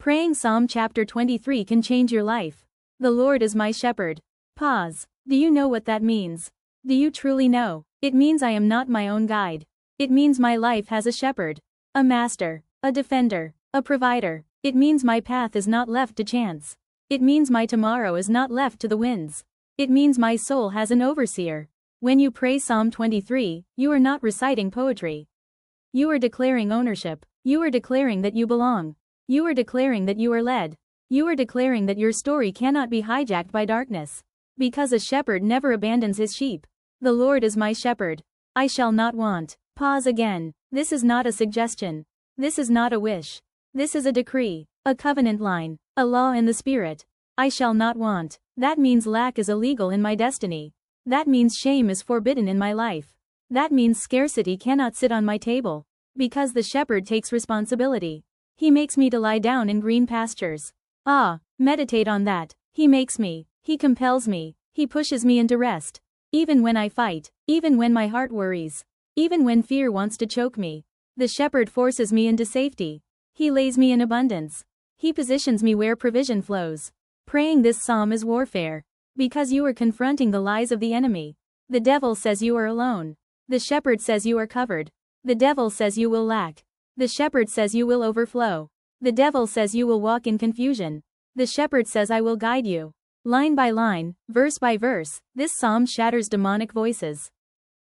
Praying Psalm chapter 23 can change your life. The Lord is my shepherd. Pause. Do you know what that means? Do you truly know? It means I am not my own guide. It means my life has a shepherd, a master, a defender, a provider. It means my path is not left to chance. It means my tomorrow is not left to the winds. It means my soul has an overseer. When you pray Psalm 23, you are not reciting poetry. You are declaring ownership. You are declaring that you belong. You are declaring that you are led. You are declaring that your story cannot be hijacked by darkness. Because a shepherd never abandons his sheep. The Lord is my shepherd. I shall not want. Pause again. This is not a suggestion. This is not a wish. This is a decree, a covenant line, a law in the spirit. I shall not want. That means lack is illegal in my destiny. That means shame is forbidden in my life. That means scarcity cannot sit on my table. Because the shepherd takes responsibility. He makes me to lie down in green pastures. Meditate on that. He makes me. He compels me. He pushes me into rest. Even when I fight. Even when my heart worries. Even when fear wants to choke me. The shepherd forces me into safety. He lays me in abundance. He positions me where provision flows. Praying this psalm is warfare. Because you are confronting the lies of the enemy. The devil says you are alone. The shepherd says you are covered. The devil says you will lack. The shepherd says you will overflow. The devil says you will walk in confusion. The shepherd says I will guide you. Line by line, verse by verse, this psalm shatters demonic voices.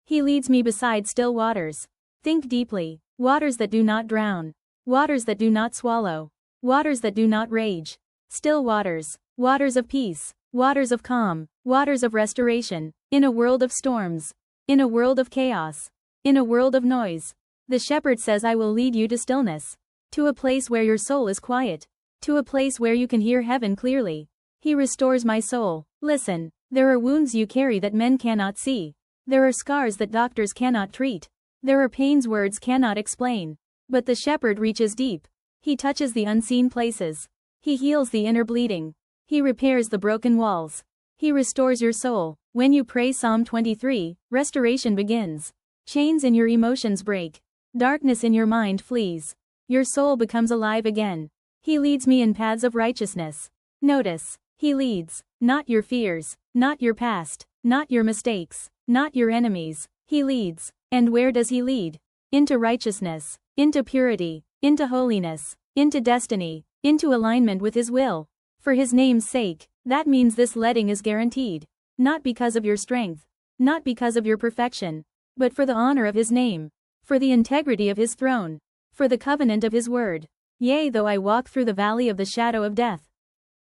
He leads me beside still waters. Think deeply. Waters that do not drown. Waters that do not swallow. Waters that do not rage. Still waters. Waters of peace. Waters of calm. Waters of restoration. In a world of storms. In a world of chaos. In a world of noise. The shepherd says I will lead you to stillness. To a place where your soul is quiet. To a place where you can hear heaven clearly. He restores my soul. Listen. There are wounds you carry that men cannot see. There are scars that doctors cannot treat. There are pains words cannot explain. But the shepherd reaches deep. He touches the unseen places. He heals the inner bleeding. He repairs the broken walls. He restores your soul. When you pray Psalm 23, restoration begins. Chains in your emotions break. Darkness in your mind flees. Your soul becomes alive again. He leads me in paths of righteousness. Notice, he leads, not your fears, not your past, not your mistakes, not your enemies. He leads. And where does he lead? Into righteousness, into purity, into holiness, into destiny, into alignment with his will. For his name's sake, that means this leading is guaranteed. Not because of your strength, not because of your perfection, but for the honor of his name, for the integrity of his throne, for the covenant of his word. Yea, though I walk through the valley of the shadow of death.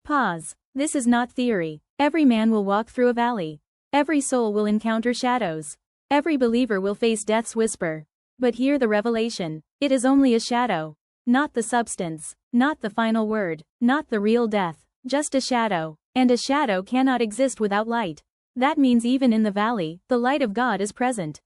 Pause. This is not theory. Every man will walk through a valley. Every soul will encounter shadows. Every believer will face death's whisper. But hear the revelation. It is only a shadow. Not the substance. Not the final word. Not the real death. Just a shadow. And a shadow cannot exist without light. That means even in the valley, the light of God is present.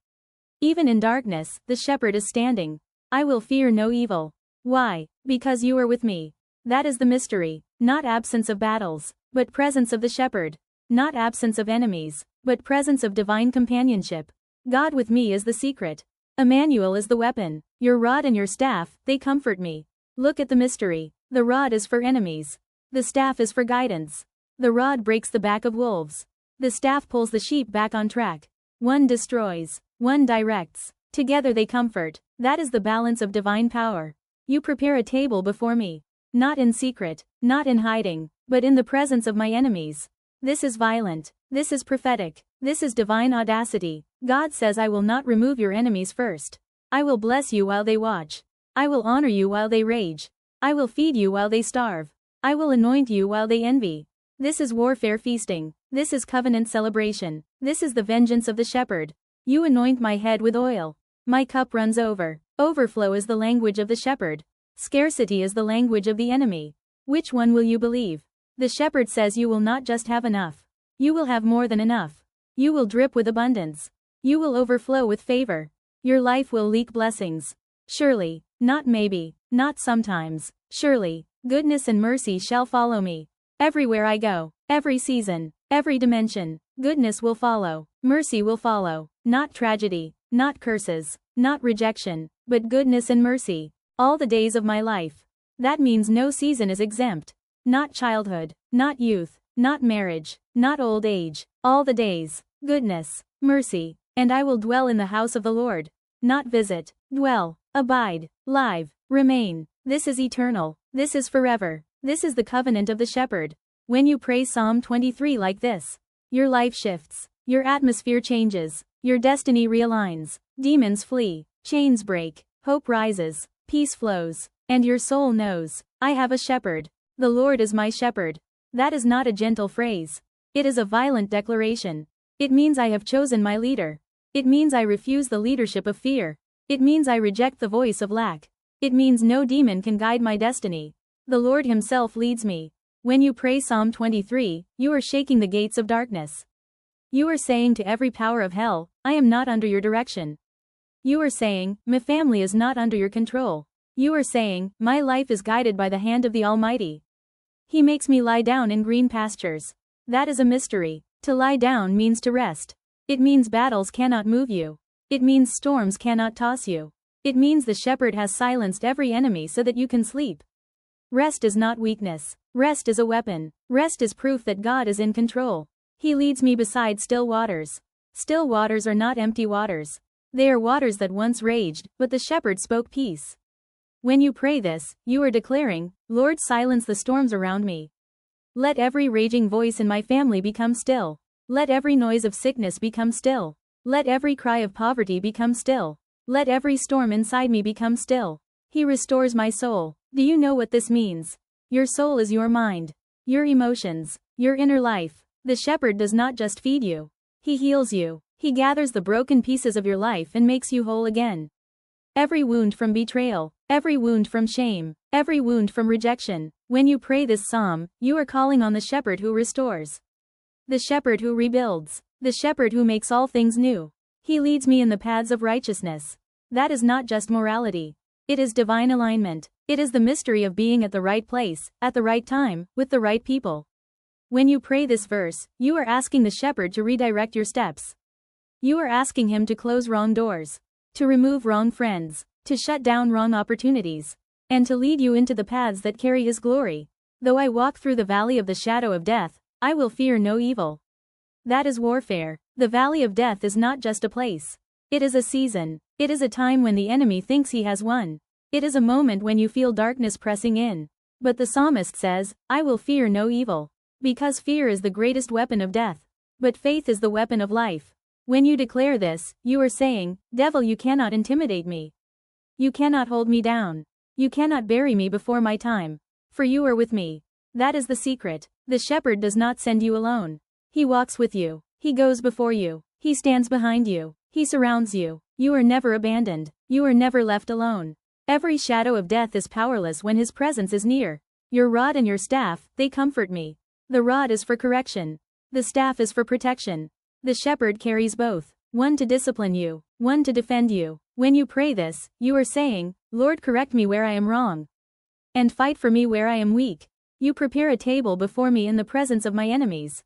Even in darkness, the shepherd is standing. I will fear no evil. Why? Because you are with me. That is the mystery. Not absence of battles, but presence of the shepherd. Not absence of enemies, but presence of divine companionship. God with me is the secret. Emmanuel is the weapon. Your rod and your staff, they comfort me. Look at the mystery. The rod is for enemies. The staff is for guidance. The rod breaks the back of wolves. The staff pulls the sheep back on track. One destroys, one directs. Together they comfort. That is the balance of divine power. You prepare a table before me. Not in secret, not in hiding, but in the presence of my enemies. This is violent. This is prophetic. This is divine audacity. God says I will not remove your enemies first. I will bless you while they watch. I will honor you while they rage. I will feed you while they starve. I will anoint you while they envy. This is warfare feasting. This is covenant celebration. This is the vengeance of the shepherd. You anoint my head with oil. My cup runs over. Overflow is the language of the shepherd. Scarcity is the language of the enemy. Which one will you believe? The shepherd says you will not just have enough. You will have more than enough. You will drip with abundance. You will overflow with favor. Your life will leak blessings. Surely, not maybe, not sometimes, surely, goodness and mercy shall follow me. Everywhere I go, every season, every dimension, goodness will follow, mercy will follow, not tragedy, not curses, not rejection, but goodness and mercy, all the days of my life. That means no season is exempt. Not childhood, not youth, not marriage, not old age, all the days, goodness, mercy, and I will dwell in the house of the Lord. Not visit, dwell, abide, live, remain. This is eternal. This is forever. This is the covenant of the shepherd. When you pray Psalm 23 like this, your life shifts, your atmosphere changes, your destiny realigns, demons flee, chains break, hope rises, peace flows, and your soul knows, I have a shepherd. The Lord is my shepherd. That is not a gentle phrase. It is a violent declaration. It means I have chosen my leader. It means I refuse the leadership of fear. It means I reject the voice of lack. It means no demon can guide my destiny. The Lord Himself leads me. When you pray Psalm 23, you are shaking the gates of darkness. You are saying to every power of hell, I am not under your direction. You are saying, my family is not under your control. You are saying, my life is guided by the hand of the Almighty. He makes me lie down in green pastures. That is a mystery. To lie down means to rest. It means battles cannot move you. It means storms cannot toss you. It means the shepherd has silenced every enemy so that you can sleep. Rest is not weakness. Rest is a weapon. Rest is proof that God is in control. He leads me beside still waters. Still waters are not empty waters. They are waters that once raged, but the shepherd spoke peace. When you pray this, you are declaring, Lord, silence the storms around me. Let every raging voice in my family become still. Let every noise of sickness become still. Let every cry of poverty become still. Let every storm inside me become still. He restores my soul. Do you know what this means? Your soul is your mind, your emotions, your inner life. The shepherd does not just feed you. He heals you. He gathers the broken pieces of your life and makes you whole again. Every wound from betrayal, every wound from shame, every wound from rejection. When you pray this psalm, you are calling on the shepherd who restores. The shepherd who rebuilds. The shepherd who makes all things new. He leads me in the paths of righteousness. That is not just morality. It is divine alignment. It is the mystery of being at the right place, at the right time, with the right people. When you pray this verse, you are asking the shepherd to redirect your steps. You are asking him to close wrong doors, to remove wrong friends, to shut down wrong opportunities, and to lead you into the paths that carry his glory. Though I walk through the valley of the shadow of death, I will fear no evil. That is warfare. The valley of death is not just a place. It is a season. It is a time when the enemy thinks he has won. It is a moment when you feel darkness pressing in. But the psalmist says, I will fear no evil. Because fear is the greatest weapon of death. But faith is the weapon of life. When you declare this, you are saying, Devil, you cannot intimidate me. You cannot hold me down. You cannot bury me before my time. For you are with me. That is the secret. The shepherd does not send you alone. He walks with you. He goes before you. He stands behind you. He surrounds you. You are never abandoned. You are never left alone. Every shadow of death is powerless when his presence is near. Your rod and your staff, they comfort me. The rod is for correction. The staff is for protection. The shepherd carries both, one to discipline you, one to defend you. When you pray this, you are saying, Lord, correct me where I am wrong. And fight for me where I am weak. You prepare a table before me in the presence of my enemies.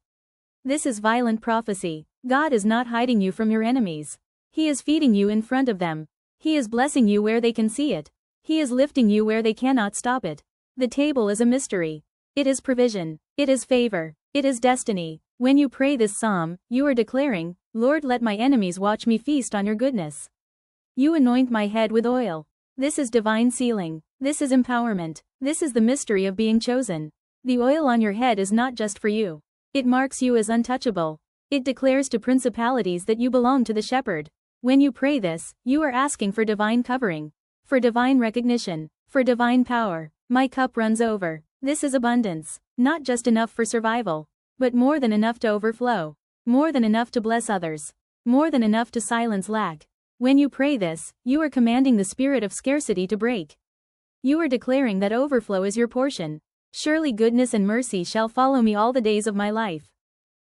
This is violent prophecy. God is not hiding you from your enemies. He is feeding you in front of them. He is blessing you where they can see it. He is lifting you where they cannot stop it. The table is a mystery. It is provision. It is favor. It is destiny. When you pray this psalm, you are declaring, Lord, let my enemies watch me feast on your goodness. You anoint my head with oil. This is divine sealing. This is empowerment. This is the mystery of being chosen. The oil on your head is not just for you. It marks you as untouchable. It declares to principalities that you belong to the shepherd. When you pray this, you are asking for divine covering, for divine recognition, for divine power. My cup runs over. This is abundance. Not just enough for survival, but more than enough to overflow. More than enough to bless others. More than enough to silence lack. When you pray this, you are commanding the spirit of scarcity to break. You are declaring that overflow is your portion. Surely goodness and mercy shall follow me all the days of my life.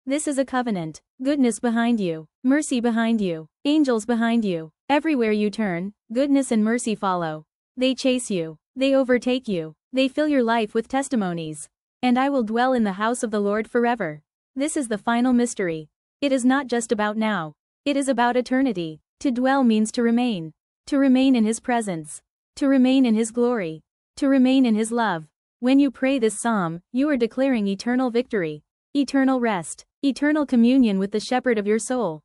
This is a covenant. Goodness behind you, mercy behind you, angels behind you. Everywhere you turn, goodness and mercy follow. They chase you. They overtake you. They fill your life with testimonies. And I will dwell in the house of the Lord forever. This is the final mystery. It is not just about now. It is about eternity. To dwell means to remain. To remain in His presence. To remain in His glory. to remain in His love. When you pray this psalm, you are declaring eternal victory, eternal rest, eternal communion with the shepherd of your soul.